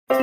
Side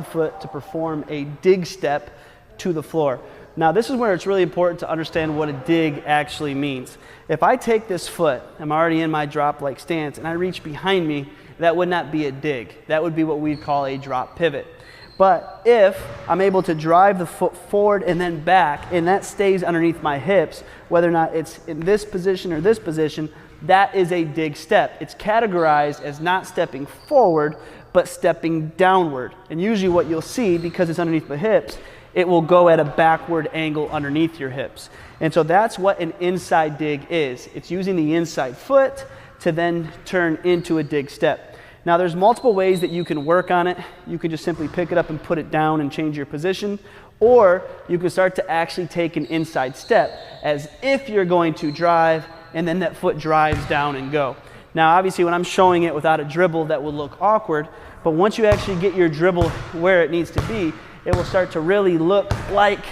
foot to perform a dig step to the floor. Now this is where it's really important to understand what a dig actually means. If I take this foot, I'm already in my drop-like stance, and I reach behind me, that would not be a dig. That would be what we'd call a drop pivot. But if I'm able to drive the foot forward and then back, and that stays underneath my hips, whether or not it's in this position or this position, that is a dig step. It's categorized as not stepping forward, but stepping downward. And usually what you'll see, because it's underneath the hips, it will go at a backward angle underneath your hips. And so that's what an inside dig is. It's using the inside foot to then turn into a dig step. Now there's multiple ways that you can work on it. You can just simply pick it up and put it down and change your position, or you can start to actually take an inside step as if you're going to drive, and then that foot drives down and go. Now obviously when I'm showing it without a dribble, that will look awkward, but once you actually get your dribble where it needs to be, it will start to really look like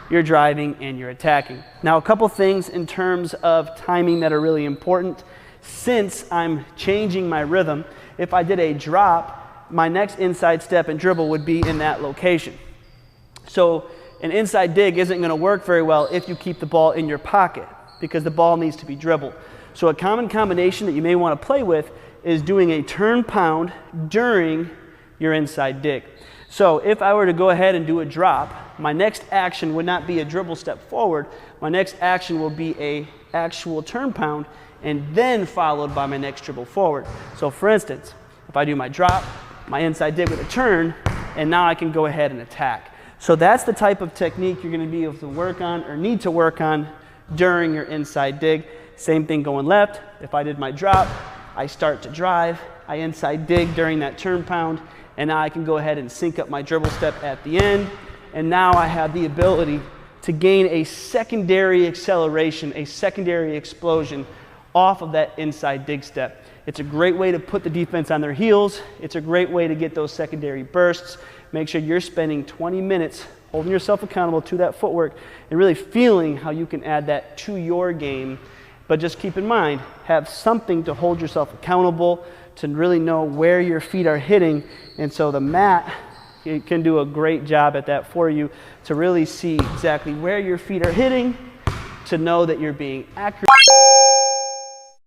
you're driving and you're attacking. Now a couple things in terms of timing that are really important. Since I'm changing my rhythm, if I did a drop, my next inside step and dribble would be in that location. So an inside dig isn't going to work very well if you keep the ball in your pocket, because the ball needs to be dribbled. So a common combination that you may want to play with is doing a turn pound during your inside dig. So if I were to go ahead and do a drop, my next action would not be a dribble step forward. My next action will be a actual turn pound, and then followed by my next dribble forward. So for instance, if I do my drop, my inside dig with a turn, and now I can go ahead and attack. So that's the type of technique you're going to be able to work on, or need to work on, during your inside dig. Same thing going left. If I did my drop, I start to drive, I inside dig during that turn pound, and now I can go ahead and sync up my dribble step at the end, and now I have the ability to gain a secondary acceleration, a secondary explosion off of that inside dig step. It's a great way to put the defense on their heels. It's a great way to get those secondary bursts. Make sure you're spending 20 minutes holding yourself accountable to that footwork and really feeling how you can add that to your game. But just keep in mind, have something to hold yourself accountable, to really know where your feet are hitting. And so the mat, it can do a great job at that for you, to really see exactly where your feet are hitting, to know that you're being accurate.